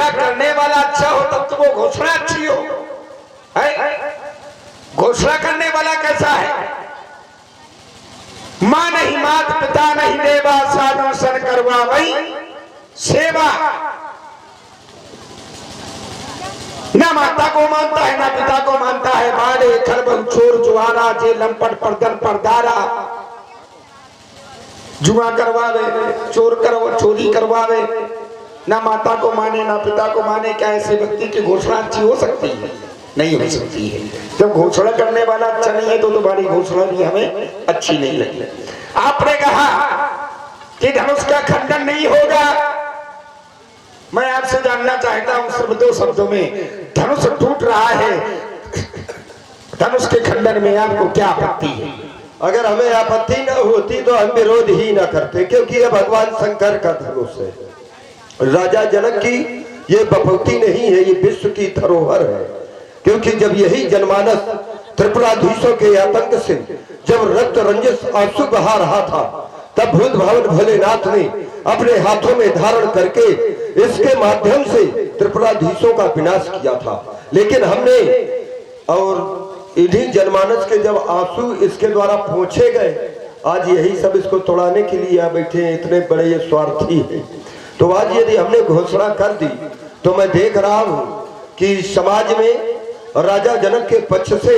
घोषणा करने वाला अच्छा हो तब तो वो घोषणा अच्छी हो, है? घोषणा करने वाला कैसा है? मां नहीं मात पिता नहीं देवा, साधु सन करवा वही सेवा। ना माता को मानता है ना पिता को मानता है, मारे खरबन चोर जुआना जे लंपट परदन परदारा। जुआ करवावे, चोरी करवावे, ना माता को माने ना पिता को माने। क्या ऐसे व्यक्ति की घोषणा अच्छी हो सकती है? नहीं हो सकती है। जब घोषणा करने वाला अच्छा नहीं है तो तुम्हारी घोषणा भी हमें अच्छी नहीं लगी। आपने कहा कि धनुष का खंडन नहीं होगा। मैं आपसे जानना चाहता हूं सिर्फ 2 शब्दों में, धनुष टूट रहा है, धनुष के खंडन में आपको क्या आपत्ति है? अगर हमें आपत्ति न होती तो हम विरोध ही न करते, क्योंकि ये भगवान शंकर का धनुष है। राजा जनक की ये बपौती नहीं है, ये विश्व की धरोहर है। क्योंकि जब यही जनमानस त्रिपुराधीशों के आतंक से जब रक्त रंजित आंसू बहा रहा था, तब भूत भावन भोलेनाथ ने अपने हाथों में धारण करके इसके माध्यम से त्रिपुराधीशों का विनाश किया था। लेकिन हमने और इन्हीं जनमानस के जब आंसू इसके द्वारा पहुंचे गए, आज यही सब इसको तोड़ाने के लिए आ बैठे हैं, इतने बड़े ये स्वार्थी हैं। तो आज यदि हमने घोषणा कर दी तो मैं देख रहा हूं कि समाज में राजा जनक के पक्ष से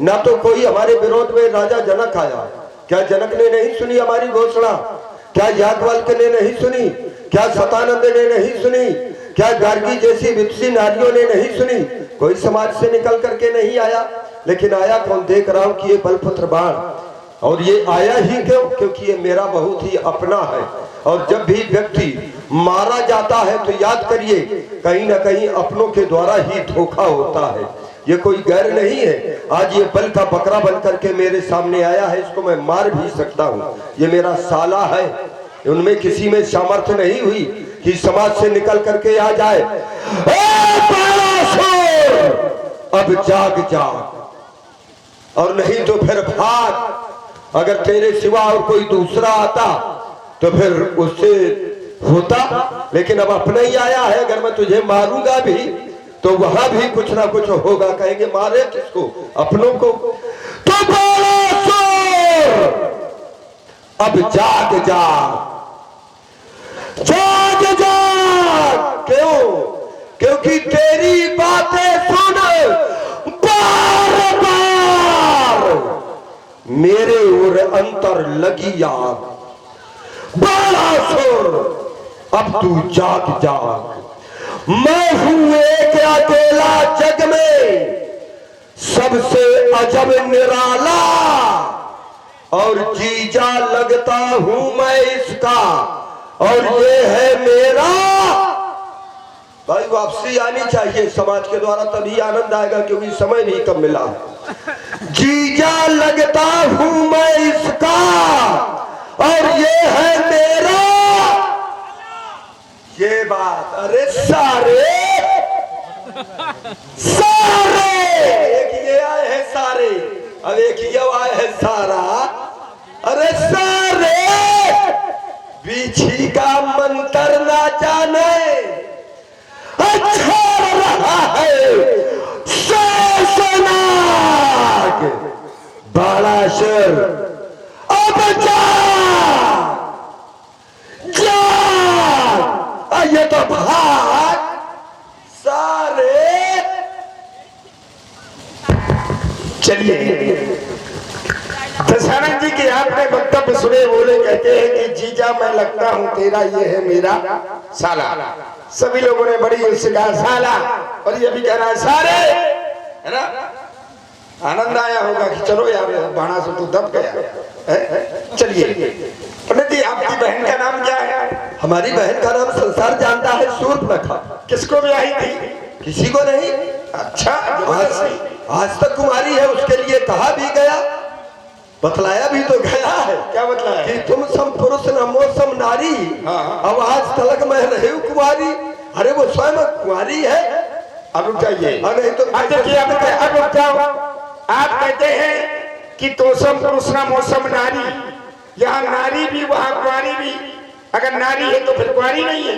ना तो कोई हमारे विरोध में राजा जनक आया। क्या जनक ने नहीं सुनी हमारी घोषणा? क्या याज्ञवल्क्य ने नहीं सुनी? क्या सतानंद ने नहीं सुनी? क्या गार्गी जैसी विदुषी नारियों ने नहीं सुनी? कोई समाज से निकल करके नहीं आया। लेकिन आया कौन? देख रहा हूं कि ये बलपुत्र बाण, और ये आया ही क्यों? क्योंकि ये मेरा बहुत ही अपना है। और जब भी व्यक्ति मारा जाता है तो याद करिए कहीं ना कहीं अपनों के द्वारा ही धोखा होता है। ये कोई गैर नहीं है। आज ये बल का बकरा बन करके मेरे सामने आया है, इसको मैं मार भी सकता हूँ। ये मेरा साला है, उनमें किसी में सामर्थ्य नहीं हुई कि समाज से निकल करके आ जाए। अब जाग जाग, और नहीं तो फिर भाग। अगर तेरे सिवा और कोई दूसरा आता तो फिर उससे होता, लेकिन अब अपना ही आया है। अगर मैं तुझे मारूंगा भी तो वहां भी कुछ ना कुछ होगा। कहेंगे मारे किसको? अपनों को। तो अब जाग जाग, जाग जाग। क्यों? क्योंकि तेरी बातें सुन बार बार मेरे और अंतर लगी आग। बड़ा सुर, अब तू जाग जाग। मैं हूं एक अकेला जग में, सबसे अजब निराला, और जीजा लगता हूं मैं इसका, और ये है मेरा। भाई वापसी आनी चाहिए समाज के द्वारा, तभी आनंद आएगा, क्योंकि समय नहीं कम मिला। जीजा लगता हूं मैं इसका, और ये है मेरा। ये बात, अरे सारे सारे, एक ये आए हैं सारे, अब एक ये आए हैं सारा। अरे सारे बीछी का मंत्र ना जाने, अच्छा रहा है शेषनाग बड़ा शेर। अब जा ये तो भाग सारे। चलिए, दशरथ जी के आपने वक्तव्य सुने, बोले कहते हैं कि जीजा मैं लगता हूं तेरा, ये है मेरा साला। सभी लोगों ने बड़ी उससे कहा साला, और ये भी कह रहा है सारे, है ना? आनंद आया होगा कि चलो यार बाणा से तू दब गया। चलिए पंडित जी, आपकी बहन का नाम क्या है? हमारी बहन का नाम संसार जानता है, शूर्पणखा। किसको ब्याही थी? किसी को नहीं। अच्छा, आज तक कुमारी है, उसके लिए कहा भी गया, बतलाया भी तो गया है। क्या बतलाया? कि तुम सम पुरुष नमो सम नारी। अब आज तलक मैं रही हूँ कुमारी। अरे वो स्वयं कुमारी है। अब रुक जाइए, नहीं तो अब रुक जाओ। आप कहते हैं कि तो सम पुरुष न मौसम नारी, यहाँ नारी भी वहाँ कुमारी भी। अगर नारी है तो फिर कुमारी नहीं है।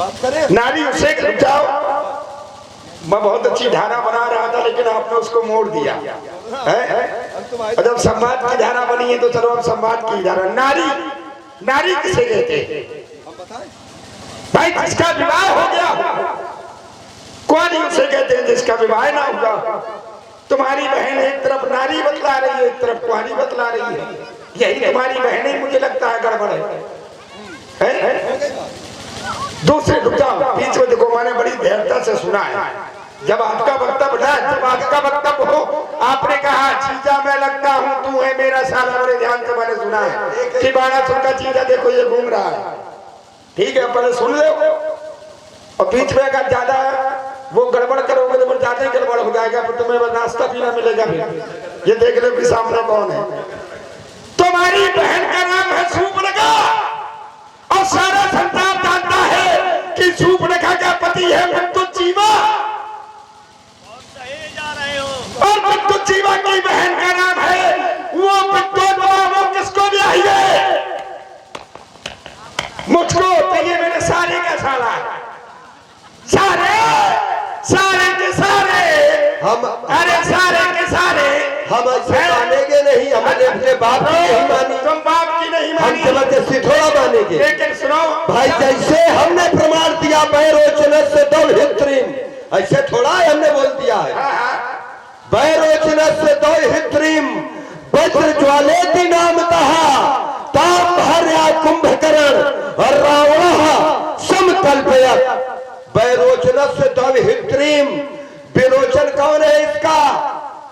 बात करें। नारी उसे जाओ, मैं बहुत अच्छी धारा बना रहा था लेकिन आपने उसको मोड़ दिया है? जब संवाद की धारा बनी है तो चलो अब संवाद की धारा। नारी, नारी किसे कहते हैं भाई? जिसका विवाह हो गया कुंवारी उसे कहते हैं जिसका विवाह ना हुआ। तुम्हारी बहन एक तरफ नारी बतला रही है, एक तरफ कुंवारी बतला रही है। यही तुम्हारी बहन ही मुझे लगता है गड़बड़ है? दूसरे रुक जाओ, बीच में देखो, मैंने बड़ी धैर्यता से सुना है। जब आपका वक्तव्य है, जब आपका वक्तव्य हो, आपने कहा चीजा मैं लगता हूँ, तू है मेरा साला। बड़े ध्यान से मैंने सुना है कि बाड़ा का चीजा देखो ये घूम रहा है। ठीक है, पहले सुन लो, और बीच में अगर ज्यादा वो गड़बड़ करोगे तो फिर ज्यादा ही गड़बड़ हो जाएगा, फिर तुम्हें नाश्ता पीना मिलेगा। फिर ये देख लो कि सामने कौन है। तुम्हारी बहन का नाम है सूर्पनखा, और सारा संसार जानता है कि सूर्पनखा का पति है मृत्युंजीवा, और मृत्युंजीवा की बहन का नाम है वो मृत्युंजवा। वो किसको ब्याही है? मुझको। तो ये मेरे सारे का साला, सारे सारे के सारे हम, अरे सारे के सारे हम ऐसे मानेंगे नहीं। हमने अपने बाप की नहीं मानी, तुम बाप की नहीं हम मानी, जबरदस्ती थोड़ा मानेंगे। लेकिन सुनो भाई, जैसे हमने प्रमाण दिया बैरोचन से दौहित्रीम, ऐसे थोड़ा ही हमने बोल दिया है। बैरोचन से दौहित्रीम वज्र ज्वालेति नामतः ताम भार्या कुंभकर्ण और रावण समकल्पयत्। बैरोचन से दौहित्रीम, विरोचन कौन है इसका?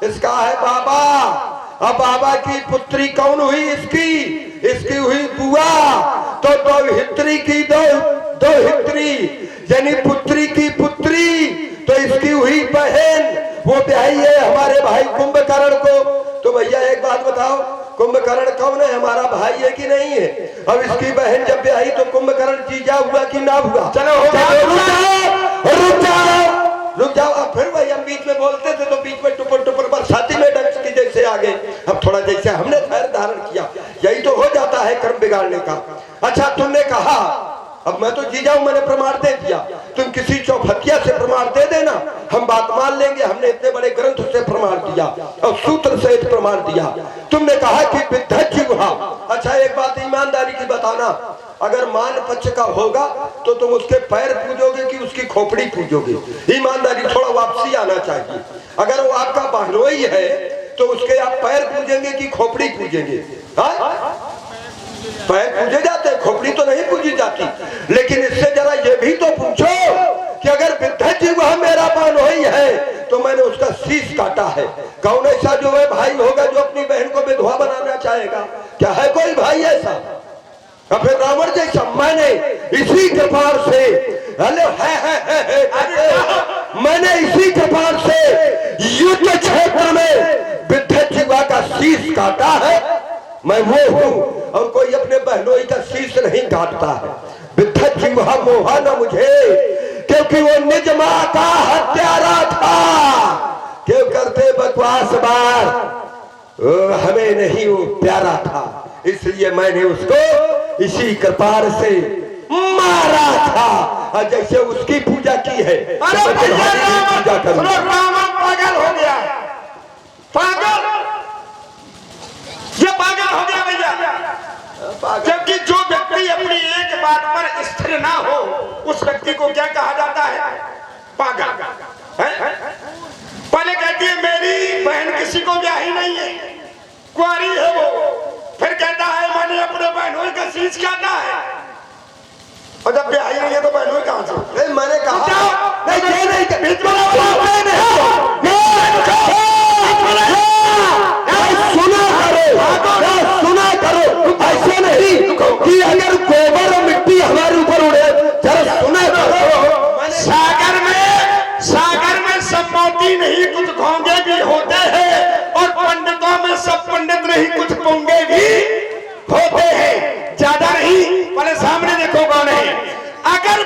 इसका है बाबा। अब बाबा की पुत्री कौन हुई? इसकी हुई बुआ। तो दौहित्री की दौहित्री यानी पुत्री की पुत्री, तो इसकी हुई बहन। वो ब्याही है हमारे भाई कुंभकर्ण को। तो भैया एक बात बताओ, कुंभकर्ण कौन है? हमारा भाई है कि नहीं है? अब इसकी बहन जब ब्याही तो कुंभकर्ण जीजा हुआ कि ना हुआ? चलो रुक जाओ। अब फिर भाई हम बीच में बोलते थे तो बीच में टुपर टुपर बरसाती में डंस की जैसे आगे। अब थोड़ा जैसे हमने धैर्य धारण किया, यही तो हो जाता है कर्म बिगाड़ने का। अच्छा, तुमने कहा, अब मैं तो जीजा हूं, मैंने प्रमाण दे दिया। तुम किसी चौफतिया से प्रमाण दे देना, हम बात मान लेंगे। हमने इतने बड़े ग्रंथ से प्रमाण दिया और सूत्र से प्रमाण दिया। तुमने कहा कि विद्धजिह्वा। अच्छा, एक बात ईमानदारी की बताना, अगर मान पक्ष का होगा तो तुम उसके पैर पूजोगे कि उसकी खोपड़ी पूजोगे? ईमानदारी, थोड़ा वापसी आना चाहिए। अगर वो आपका बहनोई है तो उसके आप पैर पूजेंगे कि खोपड़ी पूजेंगे? पैर पूजे जाते हैं, खोपड़ी तो नहीं पूजी जाती। लेकिन इससे जरा ये भी तो पूछो कि अगर विद्धजिह्वा मेरा बहनोई है तो मैंने उसका शीश काटा है। कौन ऐसा जो है भाई होगा जो अपनी बहन को विधवा बनाना चाहेगा? क्या है कोई भाई ऐसा? और फिर रावण जैसा मैंने इसी कृपाल से मैंने इसी कृपाल से युद्ध क्षेत्र में विद्धजिह्वा का शीश काटा है। मैं वो हूँ, और कोई अपने बहनोई का शीश नहीं काटता है। विद्धजिह्वा मोहा न मुझे, क्योंकि वो निज मां का हत्यारा था। क्यों करते बकवास बार? हमें नहीं वो प्यारा था, इसलिए मैंने उसको इसी कृपाल से मारा था। और जैसे उसकी पूजा की है, अरे पूजा करूं। रावण पागल हो गया, पागल, ये पागल हो गया भैया। जबकि जो व्यक्ति अपनी एक बात पर स्थिर ना हो, उस व्यक्ति को क्या कहा जाता है? पागल। पहले कहती है मेरी बहन किसी को ब्याही नहीं है, कुंवारी है वो। फिर कहता है मैंने अपने बहनों का शीश काटा है, और जब ब्याही नहीं है तो बहनों कहां से? मैंने कहा सुना करो, ऐसे नहीं कि अगर गोबर और मिट्टी हमारे ऊपर उड़े, जरा सुना करो। सागर में सब मोती नहीं, कुछ घोंगे भी होते हैं, और पंडितों में सब पंडित नहीं, कुछ पोंगे भी होते हैं। ज्यादा नहीं, पहले सामने देखो कौन है। अगर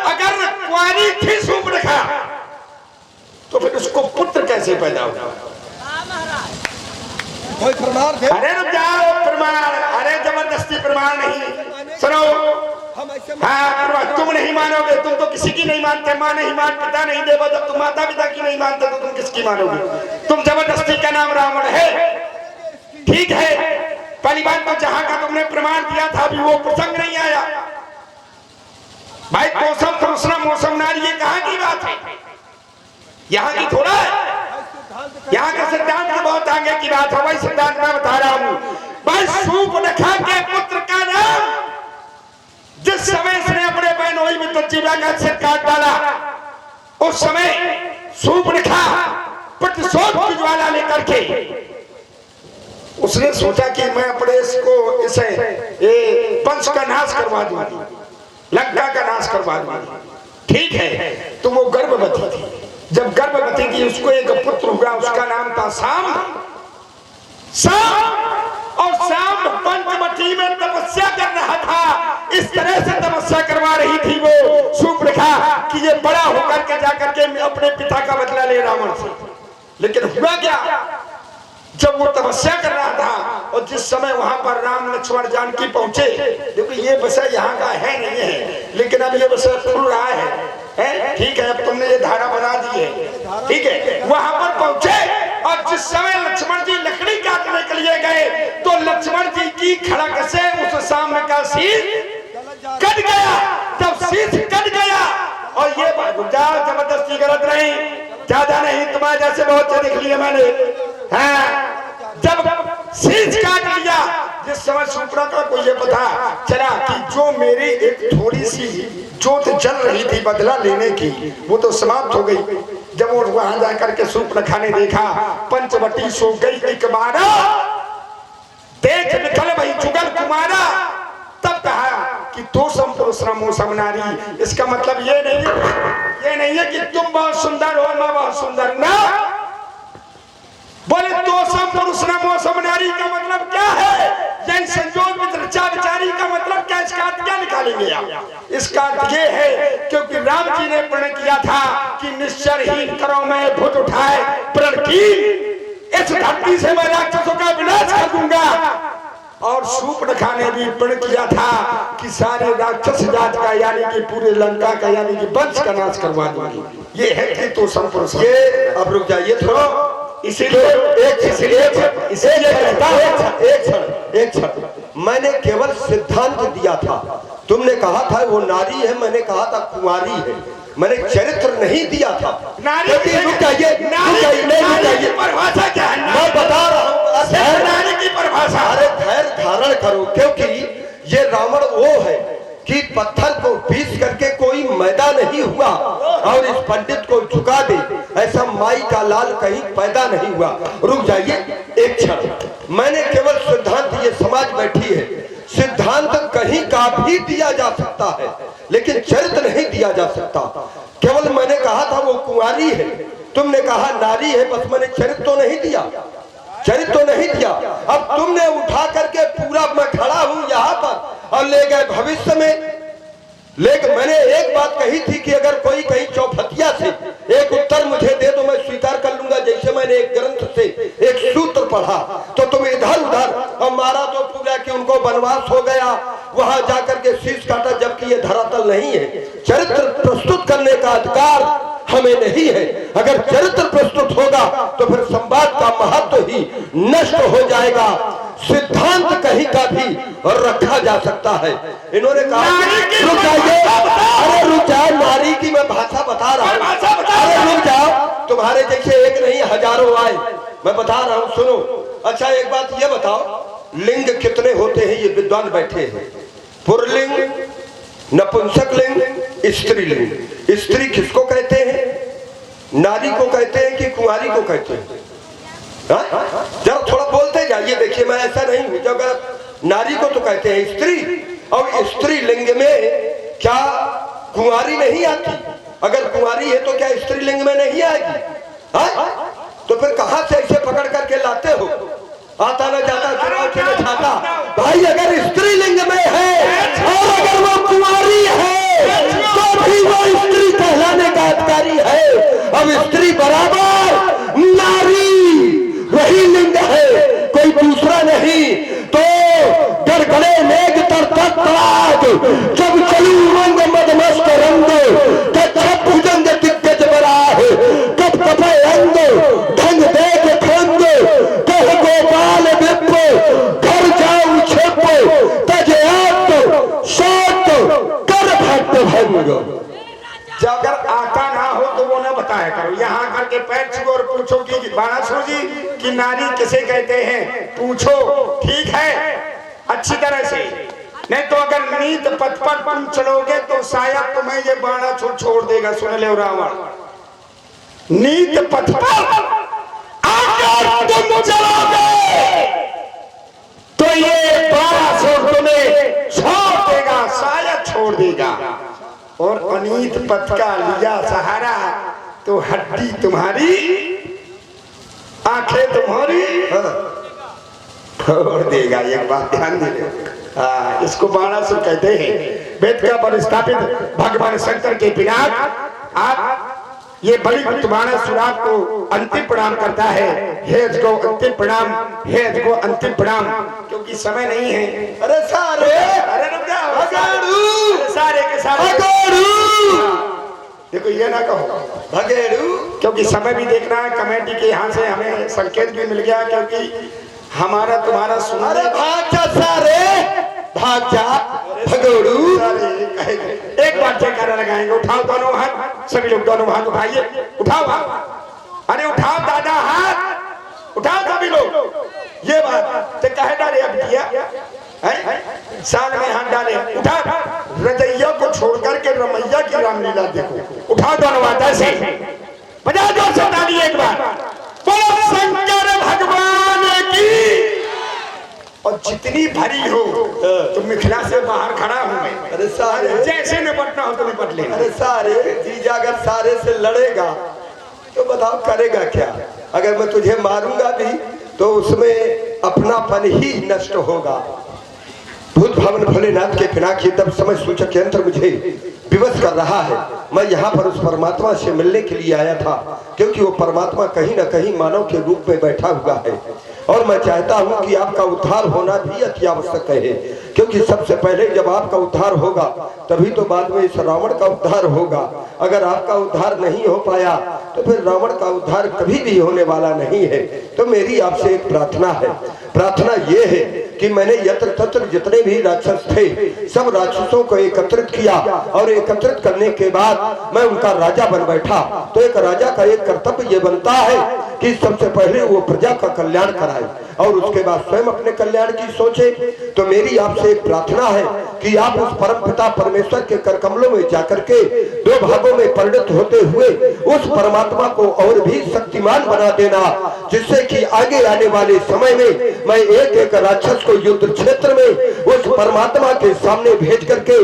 अगर कुंवारी थी सूर्पनखा तो फिर उसको पुत्र कैसे पैदा हुआ? कोई प्रमाण दे। अरे रुक जाओ, प्रमाण, अरे जबरदस्ती प्रमाण नहीं। सुनो, हम ऐसे हाँ, तुम नहीं मानोगे, तुम तो किसी की नहीं मानते, माँ नहीं मान, पिता नहीं देवा, जब तुम माता पिता की नहीं मानते तो तुम किसकी मानोगे? तुम जबरदस्ती का नाम रावण है, ठीक है। पहली बात तो जहां का तुमने प्रमाण दिया था अभी वो प्रसंग नहीं आया भाई। मौसम कृष्णा मौसम नारी, ये कहां की बात है? यहाँ की थोड़ा है, यहाँ का सिद्धांत तो बहुत आगे की बात है। वही सिद्धांत मैं बता रहा हूँ भाई। शूर्पणखा के पुत्र का नाम, जिस समय इसने अपने बहनोई में तज्जीबा का सिर काट डाला, उस समय शूर्पणखा प्रतिशोध की ज्वाला लेकर के उसने सोचा कि मैं अपने इसे वंश का नाश करवा दूंगी, लंका का नाश करवा दूंगी, ठीक है। तो वो गर्भवती थी, जब गर्भवती थी उसको एक पुत्र हुआ, उसका नाम था साम। और साम पंचवटी में तपस्या कर रहा था। इस तरह से तपस्या करवा रही थी वो शूर्पणखा कि ये बड़ा होकर के जाकर के अपने पिता का बदला ले रावण से। लेकिन हुआ क्या, जब वो तपस्या कर रहा था और जिस समय वहां पर राम लक्ष्मण जानकी पहुंचे, देखो ये विषय यहाँ का है नहीं है, लेकिन अब ये विषय खुल रहा है, ठीक है। अब तुमने ये धारा बना दी है, ठीक है। वहां पर पहुंचे और जिस समय लक्ष्मण जी लकड़ी काटने के लिए गए तो लक्ष्मण जी की खड़क से उस सामने का शीश कट गया। जब शीश कट गया और ये जबरदस्ती गलत नहीं, ज्यादा नहीं, तुम्हारे जैसे बहुत से देख लिए मैंने, हाँ। जब शीश काट लिया, जिस समय शूर्पणखा को ये पता चला कि जो मेरी एक थोड़ी सी जोत जल रही थी बदला लेने की, वो तो समाप्त हो गई। जब वो वहां जाकर के शूर्पणखा ने देखा पंचवटी सो गई एक बारा, देख निकल भाई जुगल कुमारा, तब कहा कि तो पुरुषम मौसम नारी। इसका मतलब ये नहीं है कि तुम बहुत सुंदर हो मैं बहुत सुंदर ना, बोले तो पुरुषम मौसम नारी का मतलब क्या है? जैन संयोग में चर्चा विचारी का मतलब क्या, इसका अर्थ क्या निकालेंगे आप? इसका अर्थ ये है क्योंकि राम जी ने प्रण किया था कि निश्चरहीन करो मैं भुज उठाए प्रण की, इस धरती से मैं राक्षसों का विनाश कर दूंगा। और शूर्पणखा ने भी प्रण किया था कि सारे राक्षस जात का यानी कि पूरे लंका का यानी कि वंश का नाश करवा दूंगी। ये है कि तो संपुरुष। ये अब रुक जाइए थोड़ा, इसीलिए एक क्षण मैंने केवल सिद्धांत दिया था, तुमने कहा था वो नारी है, मैंने कहा था कुंवारी है, मैंने चरित्र नहीं दिया था। नारी की परिभाषा क्या है? मैं बता रहा हूँ नारी की परिभाषा। अरे धैर्य धारण करो, क्योंकि ये रावण वो है कि पत्थर को पीस करके कोई मैदा नहीं हुआ और इस पंडित को झुका दे, ऐसा माई का लाल कहीं पैदा नहीं हुआ। रुक जाइए एक क्षण, मैंने केवल सिद्धांत, ये समाज बैठी है, सिद्धांत कहीं का भी दिया जा सकता है लेकिन चरित्र नहीं दिया जा सकता। केवल मैंने कहा था वो कुंवारी है, तुमने कहा नारी है, बस मैंने चरित्र तो नहीं दिया, चरित्र तो नहीं दिया। अब तुमने उठा करके पूरा, मैं खड़ा हूं यहाँ पर और ले गए भविष्य में। लेकिन मैंने एक बात कही थी कि अगर कोई कहीं चौफतिया से एक उत्तर मुझे दे तो मैं स्वीकार कर लूंगा। जैसे मैंने एक ग्रंथ से एक सूत्र पढ़ा तो तुम इधर उधर और मारा तो पूरा कि उनको वनवास हो गया, वहां जाकर के शीश काटा, जबकि ये धरातल नहीं है। चरित्र प्रस्तुत करने का अधिकार हमें नहीं है। अगर चरित्र प्रस्तुत होगा तो फिर संवाद का महत्व ही नष्ट हो जाएगा। सिद्धांत कहीं का भी रखा जा सकता है। इन्होंने कहा रुक जाइए, अरे रुक जाओ, नारी की मैं भाषा बता रहा हूँ, अरे रुक जाओ, तुम्हारे जैसे एक नहीं हजारों आए, मैं बता रहा हूँ सुनो। अच्छा एक बात ये बताओ, लिंग कितने होते हैं? ये विद्वान बैठे हैं, पुरलिंग, नपुंसक लिंग, स्त्रीलिंग। स्त्री किसको कहते हैं? नारी को कहते हैं कि कुंवारी को कहते हैं? जरा थोड़ा बोलते जाइए। देखिए मैं ऐसा नहीं हूं, जब नारी को तो कहते हैं स्त्री, और स्त्री लिंग में क्या कुंवारी नहीं आती? अगर कुंवारी है तो क्या स्त्री लिंग में नहीं आएगी? तो फिर कहां से ऐसे पकड़ करके लाते हो? आता न जाता चुनाव से न छाता। भाई अगर स्त्री लिंग में है और अगर वो कुंवारी है तो भी वो स्त्री कहलाने का अधिकारी है। अब स्त्री बराबर नारी वही लिंग है, कोई दूसरा नहीं। तो गड़गड़े मेघ तर तक जब भंग। जब अगर आता ना हो तो वो ना बताया करो, यहाँ आकर के पैर छुओ और पूछो कि बाणासुर जी कि नारी किसे कहते हैं, पूछो, ठीक है, अच्छी तरह से। नहीं तो अगर नीत पथ पर तुम चलोगे तो शायद तुम्हें ये बाणासुर छोड़ देगा। सुन ले रावण, नीत पथ पर अगर तुम चलोगे तो ये बाणासुर तुम्हें छोड़ देगा, शायद छोड़ देगा। और अनीत पथ का लिया सहारा तो हड्डी तुम्हारी, आंखें तुम्हारी छोड़ देगा। एक बात ध्यान दे, इसको बाणासुर कहते हैं। वेद का परिस्थापित भगवान शंकर के पिनाक आप ये बड़ी बाणासुर आपको अंतिम प्रणाम करता है। हेज को अंतिम प्रणाम, हेज को अंतिम प्रणाम, क्योंकि समय नहीं है। अरे सारे, अरे रुक जाओ, सारे के सारे देखो, ये ना कहो भगेड़ू, क्योंकि समय भी देखना है। कमेटी के यहाँ से हमें संकेत भी मिल गया, क्योंकि हमारा तुम्हारा सुना। अरे भाग जा सारे, भाग जा भगोड़ू। एक बार जयकारा लगाएंगे, उठाओ दोनों हाथ, सभी लोग दोनों हाथ उठाइए, उठाओ हाथ, अरे उठाओ दादा हाथ, उठाओ सभी लोग। ये बात तो कहे डाले अब किया साल में हाथ डाले, उठा रजैया को छोड़ करके रमैया की रामलीला देखो। उठाओ दोनों हाथ ऐसे, बजा जोर से ताली एक बार, बोलो शंकर भगवान की। और जितनी भरी हो तो मिथिला से बाहर खड़ा हूं मैं। अरे सारे, जैसे निपटना हो तो निपट लेना। अरे सारे, जीजा अगर सारे से लड़ेगा तो बताओ करेगा क्या? अगर मैं तुझे मारूंगा भी तो उसमें अपनापन ही नष्ट होगा। भूत भवन भोलेनाथ के पिनाक तब समय सूचक यंत्र मुझे विवश कर रहा है। मैं यहाँ पर उस परमात्मा से मिलने के लिए आया था, क्योंकि वो परमात्मा कहीं न कहीं मानव के रूप में बैठा हुआ है। और मैं चाहता हूँ कि आपका उद्धार होना भी अति आवश्यक है, क्योंकि सबसे पहले जब आपका उद्धार होगा तभी तो बाद में इस रावण का उद्धार होगा। अगर आपका उद्धार नहीं हो पाया तो फिर रावण का उद्धार कभी भी होने वाला नहीं है। तो मेरी आपसे एक प्रार्थना है, प्रार्थना ये है कि मैंने यत्र तत्र जितने भी राक्षस थे सब राक्षसों को एकत्रित किया, और एकत्रित करने के बाद मैं उनका राजा बन बैठा। तो एक राजा का एक कर्तव्य ये बनता है कि सबसे पहले वो प्रजा का कल्याण कराए और उसके बाद स्वयं अपने कल्याण की सोचे। तो मेरी आपसे एक प्रार्थना है कि आप उस परमपिता परमेश्वर के कर कमलों में जाकर के दो भागों में परिणत होते हुए उस परमात्मा को और भी शक्तिमान बना देना, जिससे कि आगे आने वाले समय में मैं एक एक राक्षस को युद्ध क्षेत्र में उस परमात्मा के सामने भेज करके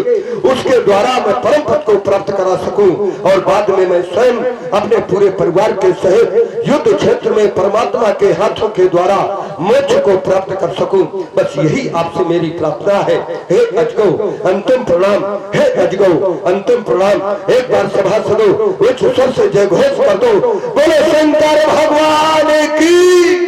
उसके द्वारा मैं परम पद को प्राप्त करा सकूं, और बाद में मैं स्वयं अपने पूरे परिवार के सहित युद्ध क्षेत्र में परमात्मा के हाथों के द्वारा मोक्ष को प्राप्त कर सकूं। बस यही आपसे मेरी प्रार्थना है। हे अजगो अंतिम प्रणाम, हे अजगो अंतिम प्रणाम। एक बार सभासदों उच्च स्वर से जय घोष कर दो, बोले शंकर भगवान की।